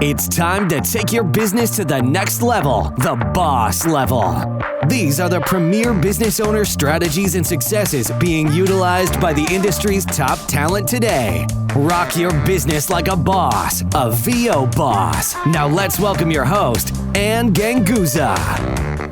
It's time to take your business to the next level, the boss level. These are the premier business owner strategies and successes being utilized by the industry's top talent today. Rock your business like a boss, a voboss. Now let's welcome your host, Ann Ganguza.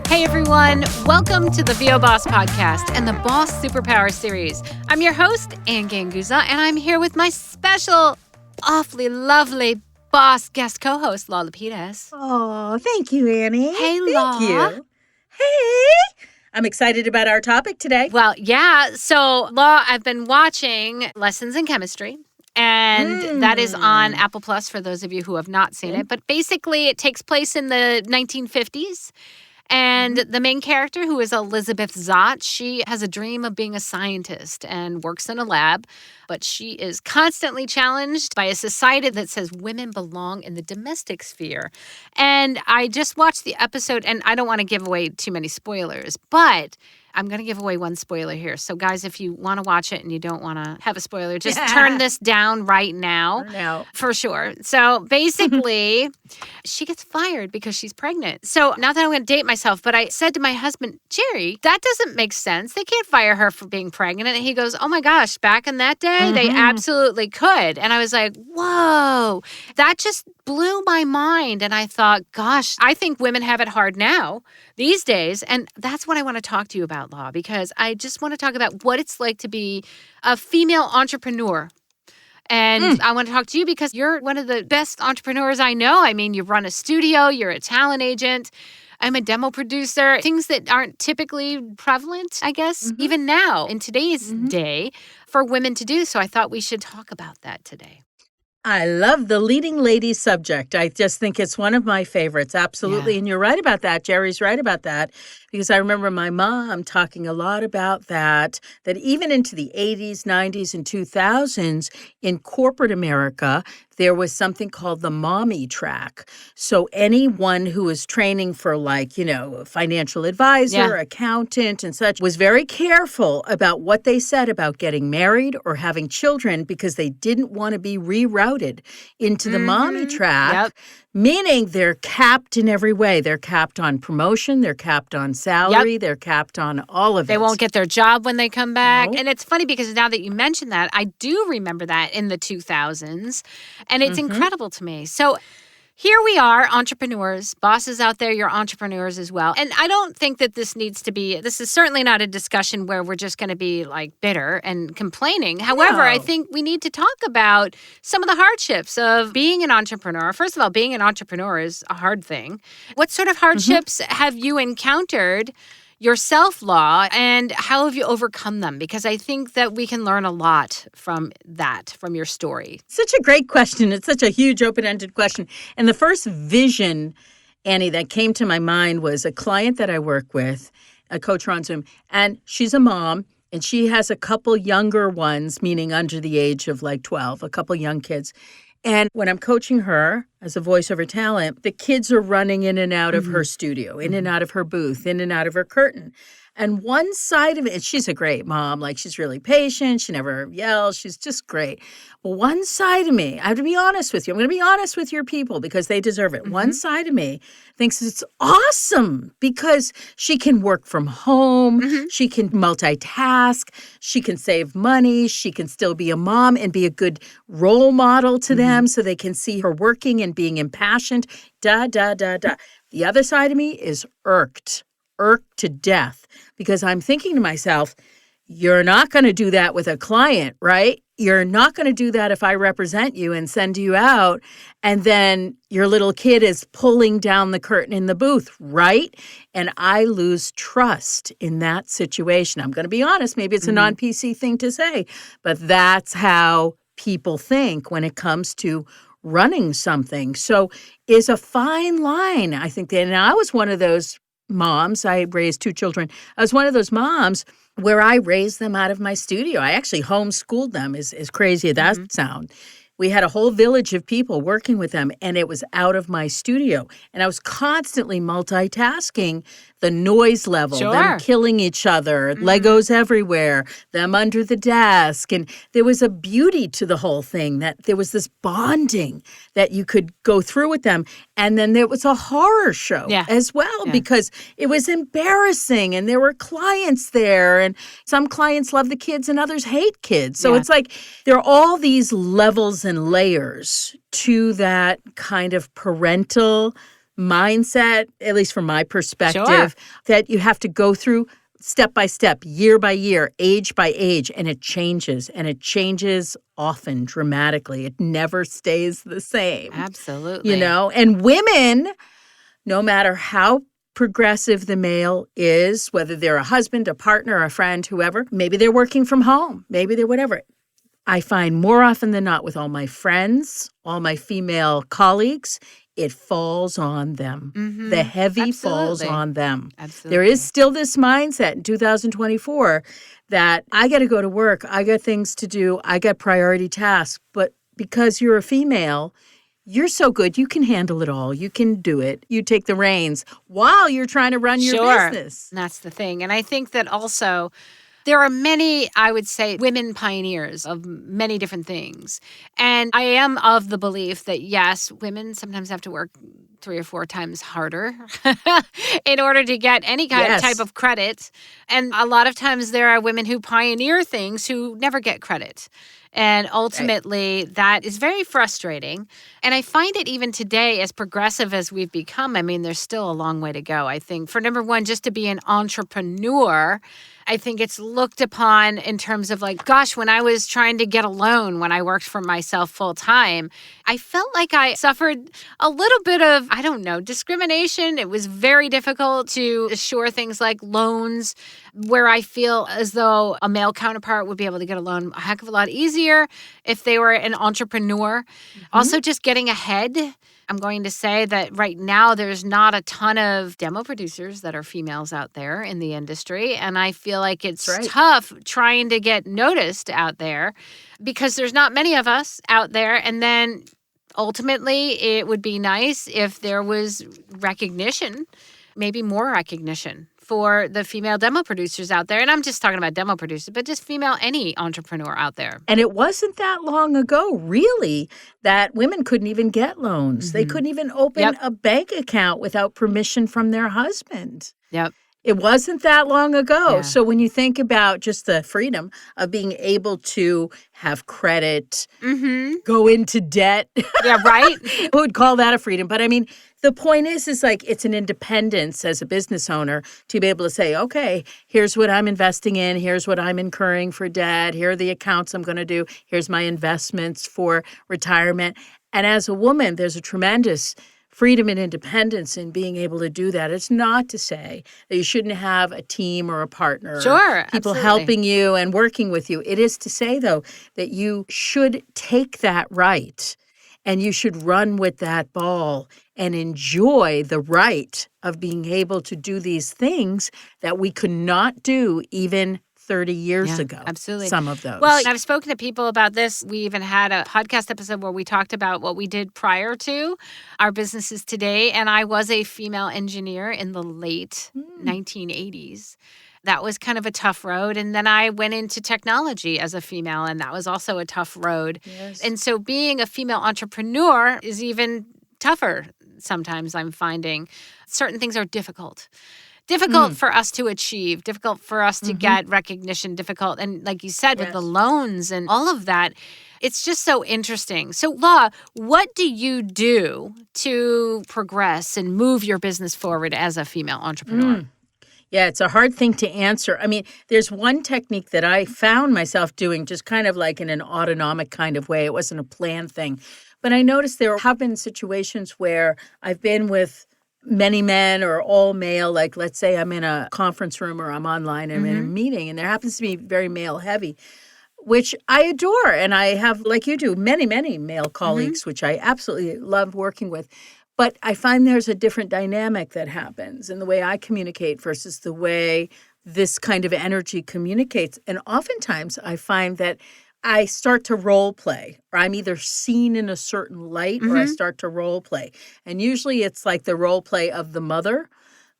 Hey everyone, welcome to the voboss podcast and the Boss Superpower series. I'm your host, Ann Ganguza, and I'm here with my special, awfully lovely boss guest co-host, Lau Lapides. Oh, thank you, Annie. Hey, Lau. Thank you. Hey. I'm excited about our topic today. Well, yeah. So, Lau, I've been watching Lessons in Chemistry. And that is on Apple Plus for those of you who have not seen it. But basically, it takes place in the 1950s. And the main character, who is Elizabeth Zott, she has a dream of being a scientist and works in a lab. But she is constantly challenged by a society that says women belong in the domestic sphere. And I just watched the episode, and I don't want to give away too many spoilers, but I'm going to give away one spoiler here. So, guys, if you want to watch it and you don't want to have a spoiler, just turn this down right now. For sure. So, basically, she gets fired because she's pregnant. So, not that I'm going to date myself, but I said to my husband, Jerry, that doesn't make sense. They can't fire her for being pregnant. And he goes, oh, my gosh, back in that day, they absolutely could. And I was like, whoa, that just blew my mind. And I thought, gosh, I think women have it hard now these days. And that's what I want to talk to you about, Lau, because I just want to talk about what it's like to be a female entrepreneur. And I want to talk to you because you're one of the best entrepreneurs I know. I mean, you run a studio, you're a talent agent. I'm a demo producer, things that aren't typically prevalent, I guess, even now in today's day for women to do. So I thought we should talk about that today. I love the leading lady subject. I just think it's one of my favorites. Absolutely. Yeah. And you're right about that. Jerry's right about that. Because I remember my mom talking a lot about that even into the 80s, 90s, and 2000s in corporate America, there was something called the mommy track. So anyone who was training for a financial advisor, accountant, and such was very careful about what they said about getting married or having children because they didn't want to be rerouted into the mommy track, meaning they're capped in every way. They're capped on promotion, they're capped on salary, they're capped on all of it. They won't get their job when they come back. No. And it's funny because now that you mention that, I do remember that in the 2000s. And it's incredible to me. So here we are, entrepreneurs, bosses out there, you're entrepreneurs as well. And I don't think that this is certainly not a discussion where we're just going to be like bitter and complaining. However, I think we need to talk about some of the hardships of being an entrepreneur. First of all, being an entrepreneur is a hard thing. What sort of hardships have you encountered yourself, Lau, and how have you overcome them? Because I think that we can learn a lot from that, from your story. Such a great question. It's such a huge open-ended question. And the first vision, Annie, that came to my mind was a client that I work with, a coach on Zoom, and she's a mom, and she has a couple younger ones, meaning under the age of 12, a couple young kids. And when I'm coaching her as a voiceover talent, the kids are running in and out of her studio, in and out of her booth, in and out of her curtain. And one side of it, she's a great mom. She's really patient. She never yells. She's just great. But one side of me, I have to be honest with you. I'm going to be honest with your people because they deserve it. One side of me thinks it's awesome because she can work from home. She can multitask. She can save money. She can still be a mom and be a good role model to them so they can see her working and being impassioned. The other side of me is irked to death because I'm thinking to myself, you're not going to do that with a client, right? You're not going to do that if I represent you and send you out and then your little kid is pulling down the curtain in the booth, right? And I lose trust in that situation. I'm going to be honest, maybe it's a non-PC thing to say, but that's how people think when it comes to running something. So it's a fine line, I think. And I was one of those moms. I raised 2 children. I was one of those moms where I raised them out of my studio. I actually homeschooled them, as crazy as that sound. We had a whole village of people working with them, and it was out of my studio. And I was constantly multitasking the noise level, them killing each other, Legos everywhere, them under the desk. And there was a beauty to the whole thing, that there was this bonding that you could go through with them. And then there was a horror show as well, because it was embarrassing and there were clients there. And some clients love the kids and others hate kids. So it's like there are all these levels and layers to that kind of parental mindset, at least from my perspective, that you have to go through step by step, year by year, age by age, and it changes. And it changes often dramatically. It never stays the same. Absolutely. You know, and women, no matter how progressive the male is, whether they're a husband, a partner, a friend, whoever, maybe they're working from home, maybe they're whatever. I find more often than not with all my friends, all my female colleagues, it falls on them. The heavy falls on them. There is still this mindset in 2024 that I got to go to work, I got things to do, I got priority tasks, but because you're a female, you're so good, you can handle it all. You can do it. You take the reins while you're trying to run your business. That's the thing. And I think that also there are many, I would say, women pioneers of many different things. And I am of the belief that, yes, women sometimes have to work 3 or 4 times harder in order to get any kind of type of credit. And a lot of times there are women who pioneer things who never get credit. And ultimately, that is very frustrating. And I find it even today, as progressive as we've become, I mean, there's still a long way to go, I think. For number one, just to be an entrepreneur, I think it's looked upon in terms of like, gosh, when I was trying to get a loan, when I worked for myself full time, I felt like I suffered a little bit of, I don't know, discrimination. It was very difficult to assure things like loans, where I feel as though a male counterpart would be able to get a loan a heck of a lot easier if they were an entrepreneur. Also, just getting ahead. I'm going to say that right now there's not a ton of demo producers that are females out there in the industry. And I feel like it's tough trying to get noticed out there because there's not many of us out there. And then ultimately it would be nice if there was recognition, maybe more recognition for the female demo producers out there. And I'm just talking about demo producers, but just female, any entrepreneur out there. And it wasn't that long ago, really, that women couldn't even get loans. They couldn't even open a bank account without permission from their husband. It wasn't that long ago. So when you think about just the freedom of being able to have credit, go into debt. Who would call that a freedom? But I mean, the point is like it's an independence as a business owner to be able to say, okay, here's what I'm investing in. Here's what I'm incurring for debt. Here are the accounts I'm going to do. Here's my investments for retirement. And as a woman, there's a tremendous freedom and independence in being able to do that. It's not to say that you shouldn't have a team or a partner. People helping you and working with you. It is to say, though, that you should take that right and you should run with that ball and enjoy the right of being able to do these things that we could not do even 30 years ago. Absolutely. Some of those. Well, I've spoken to people about this. We even had a podcast episode where we talked about what we did prior to our businesses today. And I was a female engineer in the late 1980s. That was kind of a tough road. And then I went into technology as a female, and that was also a tough road. And so being a female entrepreneur is even tougher sometimes, I'm finding. Certain things are difficult for us to achieve, difficult for us to get recognition, difficult. And like you said, with the loans and all of that, it's just so interesting. So, Lau, what do you do to progress and move your business forward as a female entrepreneur? Yeah, it's a hard thing to answer. I mean, there's one technique that I found myself doing just kind of like in an autonomic kind of way. It wasn't a planned thing. But I noticed there have been situations where I've been with many men or all male, like let's say I'm in a conference room or I'm online and I'm in a meeting, and there happens to be very male heavy, which I adore. And I have, like you do, many, many male colleagues, which I absolutely love working with. But I find there's a different dynamic that happens in the way I communicate versus the way this kind of energy communicates. And oftentimes I find that I start to role play, or I'm either seen in a certain light or I start to role play. And usually it's like the role play of the mother,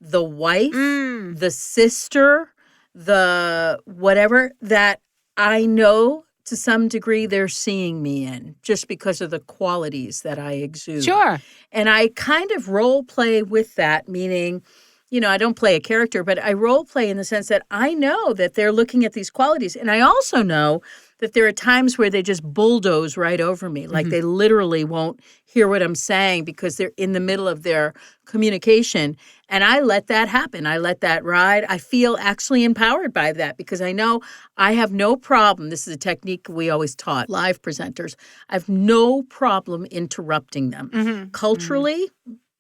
the wife, the sister, the whatever that I know to some degree they're seeing me in just because of the qualities that I exude. Sure. And I kind of role play with that, meaning, I don't play a character, but I role play in the sense that I know that they're looking at these qualities. And I also know that there are times where they just bulldoze right over me. Like they literally won't hear what I'm saying because they're in the middle of their communication. And I let that happen. I let that ride. I feel actually empowered by that because I know I have no problem. This is a technique we always taught live presenters. I have no problem interrupting them. Culturally,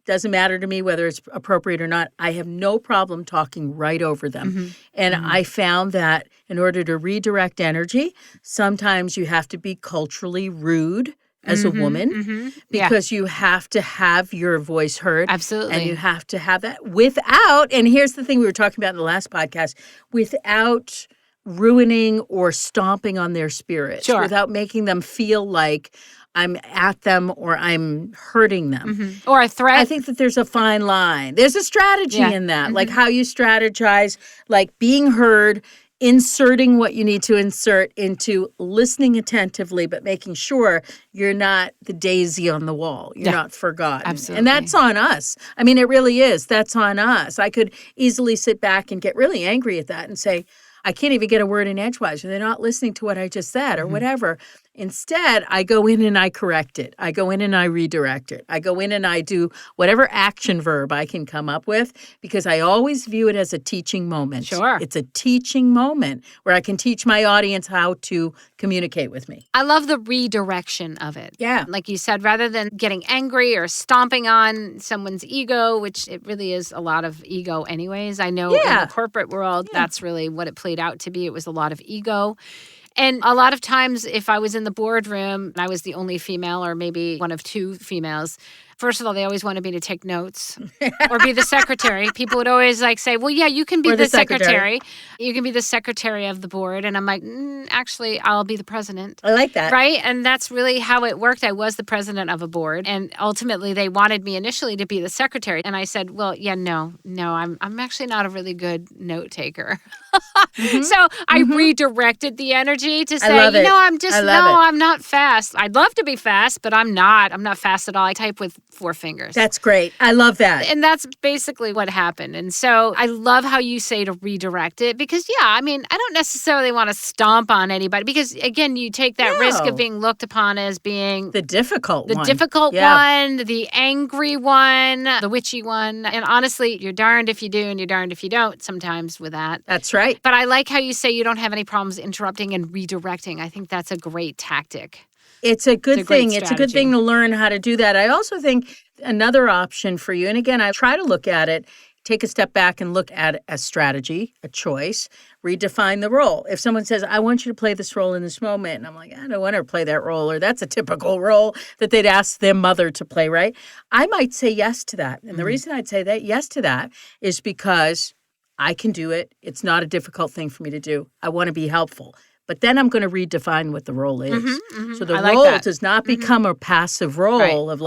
doesn't matter to me whether it's appropriate or not. I have no problem talking right over them. And I found that in order to redirect energy, sometimes you have to be culturally rude as a woman because you have to have your voice heard. Absolutely. And you have to have that without, and here's the thing we were talking about in the last podcast, without ruining or stomping on their spirit. Sure. Without making them feel like I'm at them or I'm hurting them. Or a threat. I think that there's a fine line. There's a strategy in that, like how you strategize, like being heard, inserting what you need to insert into listening attentively, but making sure you're not the daisy on the wall. You're not forgotten. Absolutely. And that's on us. I mean, it really is. That's on us. I could easily sit back and get really angry at that and say, I can't even get a word in edgewise, or they're not listening to what I just said, or whatever. Instead, I go in and I correct it. I go in and I redirect it. I go in and I do whatever action verb I can come up with because I always view it as a teaching moment. Sure. It's a teaching moment where I can teach my audience how to communicate with me. I love the redirection of it. Yeah. Like you said, rather than getting angry or stomping on someone's ego, which it really is a lot of ego anyways. I know in the corporate world, that's really what it played out to be. It was a lot of ego. And a lot of times if I was in the boardroom and I was the only female or maybe one of two females, first of all, they always wanted me to take notes or be the secretary. People would always say, well, yeah, you can be the secretary. You can be the secretary of the board. And I'm like, actually, I'll be the president. I like that. Right? And that's really how it worked. I was the president of a board. And ultimately, they wanted me initially to be the secretary. And I said, well, yeah, no, I'm actually not a really good note taker. So I redirected the energy to say, I'm not fast. I'd love to be fast, but I'm not. I'm not fast at all. I type with 4 fingers. That's great. I love that. And that's basically what happened. And so I love how you say to redirect it because, I don't necessarily want to stomp on anybody because, again, you take that risk of being looked upon as being the difficult one, the angry one, the witchy one. And honestly, you're darned if you do and you're darned if you don't sometimes with that. That's right. But I like how you say you don't have any problems interrupting and redirecting. I think that's a great tactic. It's a good thing. It's a good thing to learn how to do that. I also think another option for you, and again, I try to look at it, take a step back and look at it as strategy, a choice, redefine the role. If someone says, I want you to play this role in this moment, and I'm like, I don't want her to play that role, or that's a typical role that they'd ask their mother to play, right? I might say yes to that. And the reason I'd say that yes to that is because I can do it. It's not a difficult thing for me to do. I want to be helpful. But then I'm going to redefine what the role is. So the role does not become a passive role of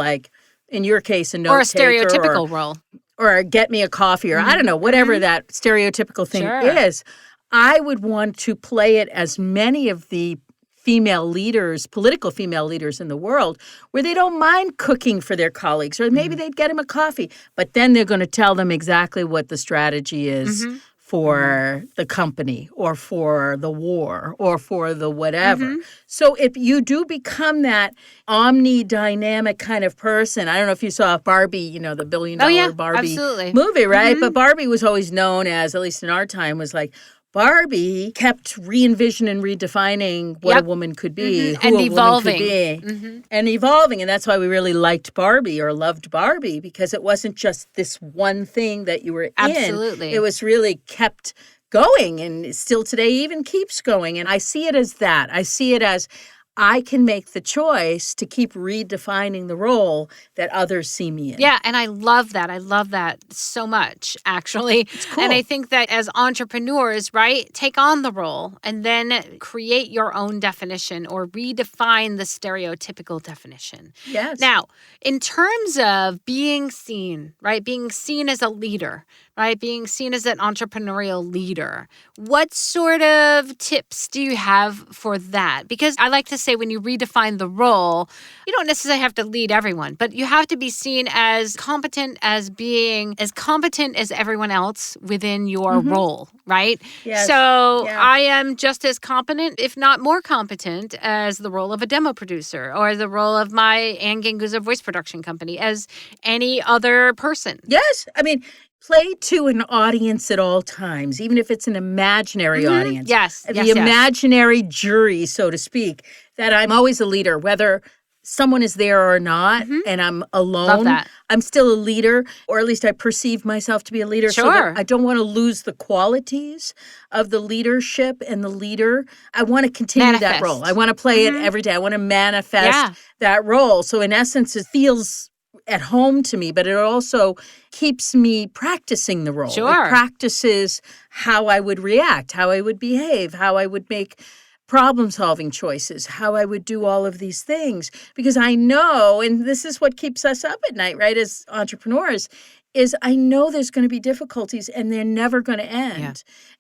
in your case, a note taker. Or a stereotypical role. Or get me a coffee or I don't know, whatever that stereotypical thing is. I would want to play it as many of the female leaders, political female leaders in the world, where they don't mind cooking for their colleagues, or maybe they'd get them a coffee, but then they're going to tell them exactly what the strategy is for the company or for the war or for the whatever. So if you do become that omni-dynamic kind of person, I don't know if you saw Barbie, the $1 billion Barbie movie, right? But Barbie was always known as, at least in our time, was Barbie kept re-envisioning and redefining what a woman could be, who and a evolving. woman could be, and evolving. And that's why we really liked Barbie or loved Barbie, because it wasn't just this one thing that you were in. Absolutely. It was really kept going, and still today even keeps going. And I see it as that. I see it as I can make the choice to keep redefining the role that others see me in. Yeah, and I love that. I love that so much, actually. It's cool. And I think that as entrepreneurs, right, take on the role and then create your own definition or redefine the stereotypical definition. Yes. Now, in terms of being seen, right, being seen as a leader, right, being seen as an entrepreneurial leader, what sort of tips do you have for that? Because I like to say when you redefine the role, you don't necessarily have to lead everyone, but you have to be seen as competent as being as competent as everyone else within your role, right? Yes. So Yeah. I am just as competent, if not more competent, as the role of a demo producer or the role of my Ann Ganguza voice production company as any other person. Yes. I mean, play to an audience at all times, even if it's an imaginary audience. Yes, The yes, yes. imaginary jury, so to speak, that I'm always a leader, whether someone is there or not, and I'm alone. Love that. I'm still a leader, or at least I perceive myself to be a leader. So Sure. that I don't want to lose the qualities of the leadership and the leader. I want to continue that Manifest. role. I want to play it every day. I want to manifest Yeah. that role. So in essence, it feels at home to me, but it also keeps me practicing the role. Sure. It practices how I would react, how I would behave, how I would make problem-solving choices, how I would do all of these things. Because I know, and this is what keeps us up at night, right, as entrepreneurs, is I know there's going to be difficulties and they're never going to end. Yeah.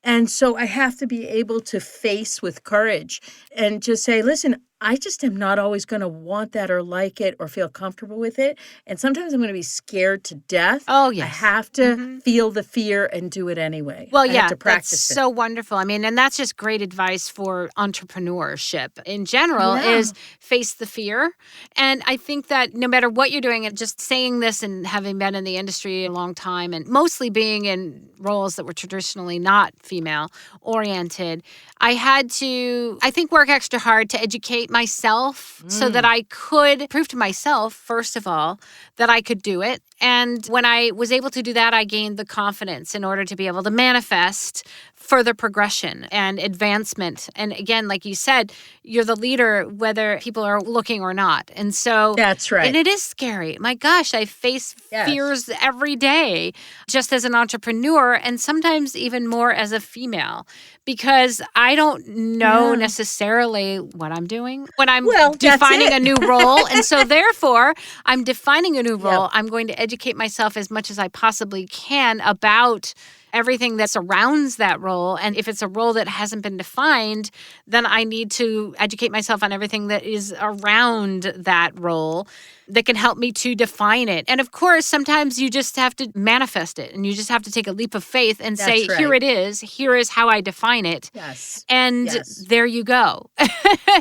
And so I have to be able to face with courage and just say, listen, I just am not always going to want that or like it or feel comfortable with it. And sometimes I'm going to be scared to death. Oh, yes. I have to feel the fear and do it anyway. Well, I yeah, have to practice that's it. so wonderful. I mean, and that's just great advice for entrepreneurship in general is face the fear. And I think that no matter what you're doing, and just saying this and having been in the industry a long time and mostly being in roles that were traditionally not female oriented, I had to, I think, work extra hard to educate myself so that I could prove to myself, first of all, that I could do it. And when I was able to do that, I gained the confidence in order to be able to manifest further progression and advancement. And again, like you said, you're the leader whether people are looking or not. And so That's right. And it is scary. My gosh, I face fears every day just as an entrepreneur and sometimes even more as a female because I don't know necessarily what I'm doing when I'm defining a new role. And so therefore, I'm defining a new role. I'm going to educate myself as much as I possibly can about everything that surrounds that role. And if it's a role that hasn't been defined, then I need to educate myself on everything that is around that role that can help me to define it. And of course, sometimes you just have to manifest it and you just have to take a leap of faith and say, here it is. Here is how I define it. Yes. And there you go.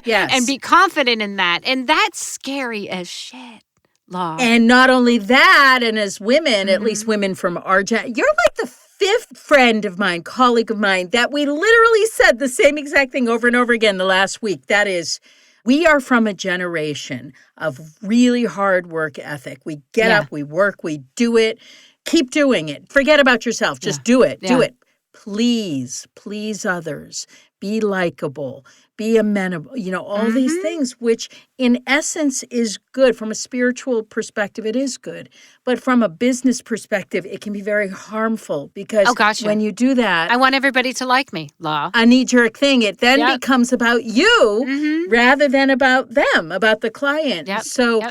Yes. And be confident in that. And that's scary as shit. Law. And not only that, and as women, at least women from our gen, you're like the fifth friend of mine, colleague of mine, that we literally said the same exact thing over and over again the last week. That is, we are from a generation of really hard work ethic. We get up, we work, we do it. Keep doing it. Forget about yourself. Just do it. Do it. Please others. Be likable. Be amenable. You know, all these things, which in essence is good. From a spiritual perspective, it is good. But from a business perspective, it can be very harmful because when you do that, I want everybody to like me, Law. a knee-jerk thing, it then becomes about you rather than about them, about the client. So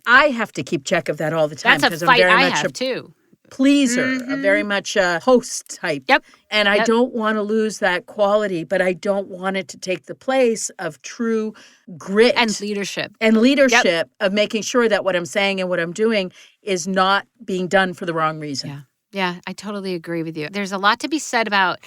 I have to keep check of that all the time. That's a fight I have too. Pleaser, very much a host type. And I don't want to lose that quality, but I don't want it to take the place of true grit. And leadership. Of making sure that what I'm saying and what I'm doing is not being done for the wrong reason. Yeah, I totally agree with you. There's a lot to be said about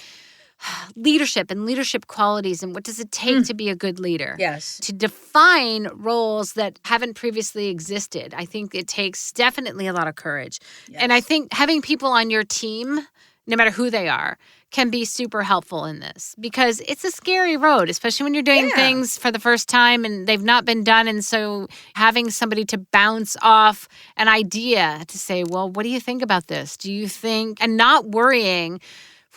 leadership and leadership qualities and what does it take to be a good leader. Yes. To define roles that haven't previously existed. I think it takes definitely a lot of courage. Yes. And I think having people on your team, no matter who they are, can be super helpful in this because it's a scary road, especially when you're doing things for the first time and they've not been done. And so having somebody to bounce off an idea to say, well, what do you think about this? Do you think, and not worrying,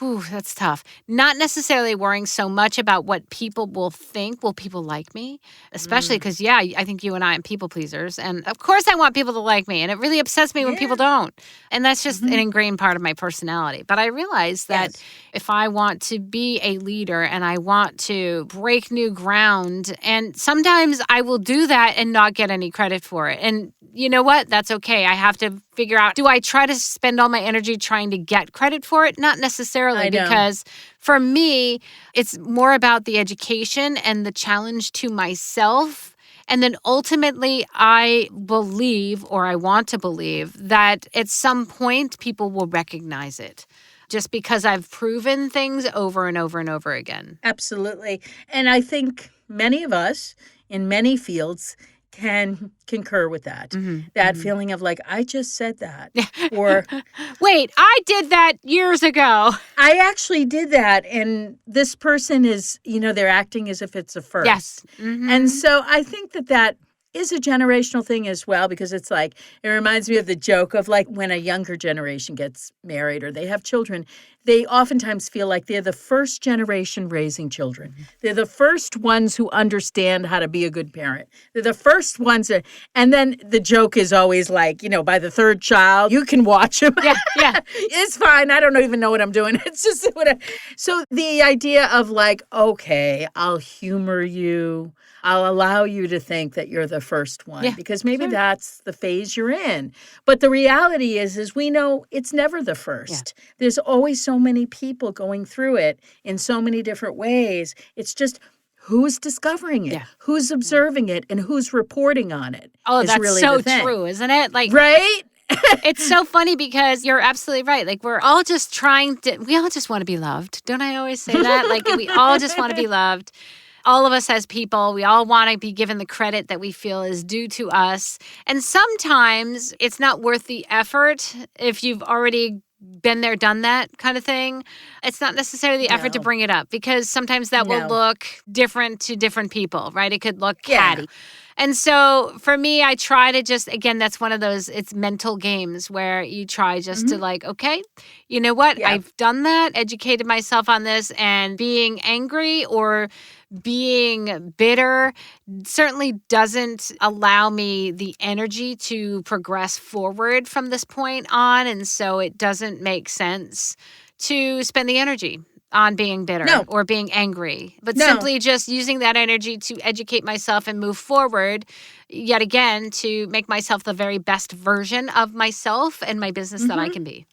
Ooh, that's tough. Not necessarily worrying so much about what people will think. Will people like me? Especially because, I think you and I are people pleasers. And of course I want people to like me. And it really upsets me when people don't. And that's just an ingrained part of my personality. But I realize that if I want to be a leader and I want to break new ground, and sometimes I will do that and not get any credit for it. And you know what? That's okay. I have to figure out, do I try to spend all my energy trying to get credit for it? Not necessarily, because for me, it's more about the education and the challenge to myself. And then ultimately, I believe, or I want to believe, that at some point people will recognize it. Just because I've proven things over and over and over again. Absolutely. And I think many of us in many fields can concur with that. That feeling of like, I just said that. Or, wait, I did that years ago. I actually did that. And this person is, they're acting as if it's a first. Yes. And so I think that is a generational thing as well, because it's like, it reminds me of the joke of like when a younger generation gets married or they have children, they oftentimes feel like they're the first generation raising children. They're the first ones who understand how to be a good parent. They're the first ones and then the joke is always like, by the third child, you can watch them. Yeah. It's fine. I don't even know what I'm doing. It's just whatever. So the idea of like, okay, I'll humor you. I'll allow you to think that you're the first one because maybe that's the phase you're in. But the reality is we know it's never the first. Yeah. There's always so many people going through it in so many different ways. It's just who's discovering it, who's observing it, and who's reporting on it. Oh, that's really so true, isn't it? Like, right? It's so funny because you're absolutely right. Like, we all just want to be loved. Don't I always say that? Like, we all just want to be loved. All of us as people, we all want to be given the credit that we feel is due to us. And sometimes it's not worth the effort if you've already been there, done that kind of thing. It's not necessarily the effort to bring it up because sometimes that will look different to different people, right? It could look catty. And so for me, I try to just, again, that's one of those, it's mental games where you try just to like, okay, you know what? Yeah. I've done that, educated myself on this, and being angry or being bitter certainly doesn't allow me the energy to progress forward from this point on. And so it doesn't make sense to spend the energy on being bitter or being angry, but simply just using that energy to educate myself and move forward, yet again, to make myself the very best version of myself and my business that I can be.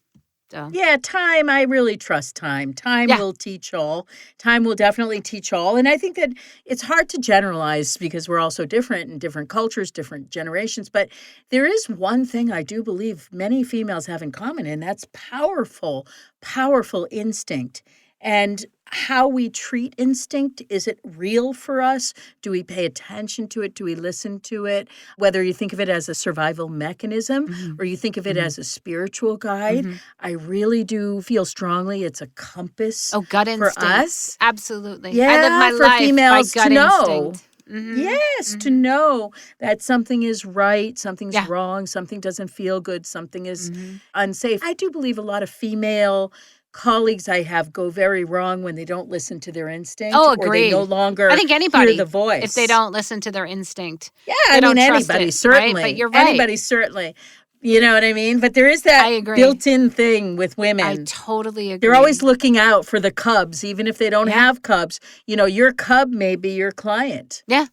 So. Yeah, time, I really trust time. Time will teach all. Time will definitely teach all. And I think that it's hard to generalize because we're all so different in different cultures, different generations. But there is one thing I do believe many females have in common, and that's powerful, powerful instinct. And how we treat instinct, is it real for us? Do we pay attention to it? Do we listen to it? Whether you think of it as a survival mechanism or you think of it as a spiritual guide, I really do feel strongly it's a compass gut instinct. For us. Absolutely. Yeah, I live my for life females by gut to know. Instinct. Yes, to know that something is right, something's wrong, something doesn't feel good, something is unsafe. I do believe a lot of female colleagues I have go very wrong when they don't listen to their instinct. Oh, agreed. Or they no longer I think anybody, hear the voice. If they don't listen to their instinct. Yeah, I mean, anybody, certainly. Right? But you're right. Anybody, certainly. You know what I mean? But there is that built-in thing with women. I totally agree. They're always looking out for the cubs, even if they don't have cubs. You know, your cub may be your client. Yeah.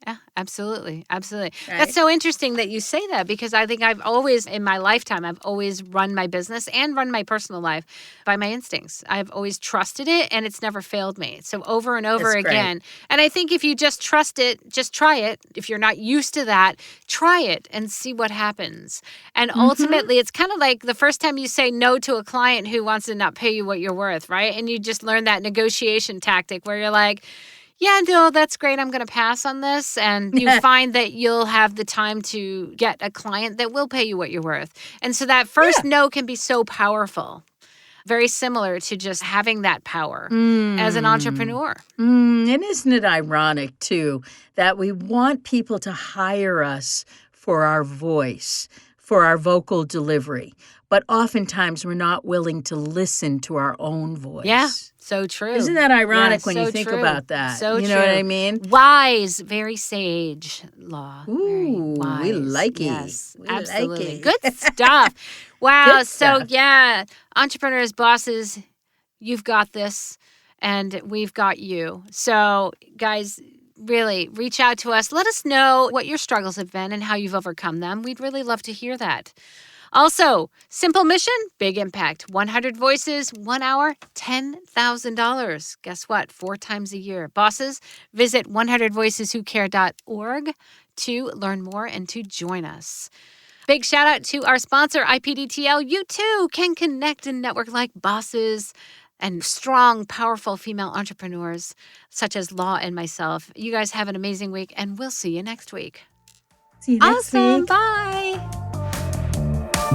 Yeah, absolutely. Absolutely. Right. That's so interesting that you say that because I think I've always, in my lifetime, I've always run my business and run my personal life by my instincts. I've always trusted it and it's never failed me. So over and over again. And I think if you just trust it, just try it. If you're not used to that, try it and see what happens. And ultimately, it's kind of like the first time you say no to a client who wants to not pay you what you're worth, right? And you just learn that negotiation tactic where you're like, yeah, no, that's great. I'm going to pass on this. And you find that you'll have the time to get a client that will pay you what you're worth. And so that first no can be so powerful. Very similar to just having that power as an entrepreneur. And isn't it ironic, too, that we want people to hire us for our voice, for our vocal delivery, but oftentimes we're not willing to listen to our own voice. Yeah, so true. Isn't that ironic Yeah, when so you think true. about that? So you true. know what I mean? Wise, very sage, Law. Ooh, very we wise. like it. Yes, We absolutely. like it. Good stuff. Wow. Good So, stuff. yeah, entrepreneurs, bosses, you've got this, and we've got you. So, guys, really reach out to us. Let us know what your struggles have been and how you've overcome them. We'd really love to hear that. Also, simple mission, big impact. 100 voices, 1 hour, $10,000. Guess what? 4 times a year. Bosses, visit 100voiceswhocare.org to learn more and to join us. Big shout out to our sponsor, IPDTL. You too can connect and network like bosses and strong, powerful female entrepreneurs such as Law and myself. You guys have an amazing week, and we'll see you next week. See you next Awesome. week. Bye.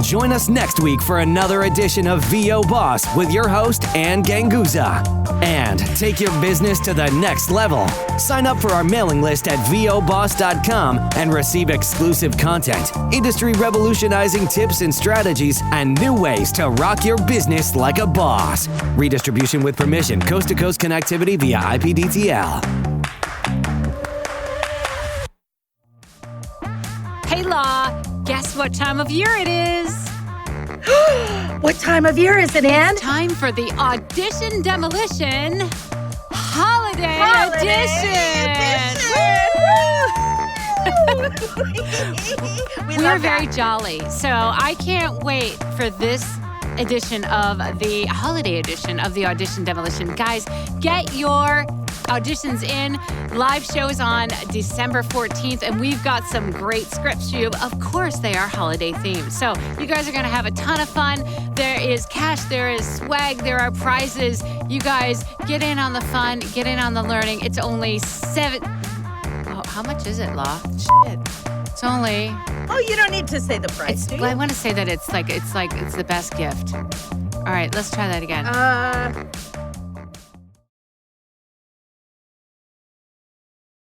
Join us next week for another edition of VO Boss with your host, Ann Ganguza. And take your business to the next level. Sign up for our mailing list at voboss.com and receive exclusive content, industry revolutionizing tips and strategies, and new ways to rock your business like a boss. Redistribution with permission, coast-to-coast connectivity via IPDTL. Hey, Law, guess what time of year it is? What time of year is it, Ann? Time for the Audition Demolition Holiday Edition. We We're love very that. jolly, so I can't wait for this edition of the holiday edition of the Audition Demolition. Guys, get your auditions in. Live shows on December 14th, and we've got some great scripts for you. Of course, they are holiday themed. So you guys are going to have a ton of fun. There is cash, there is swag, there are prizes. You guys get in on the fun, get in on the learning. It's only how much is it, Law? Shit. It's only... Oh, you don't need to say the price, do you? Well, I want to say that it's the best gift. All right, let's try that again.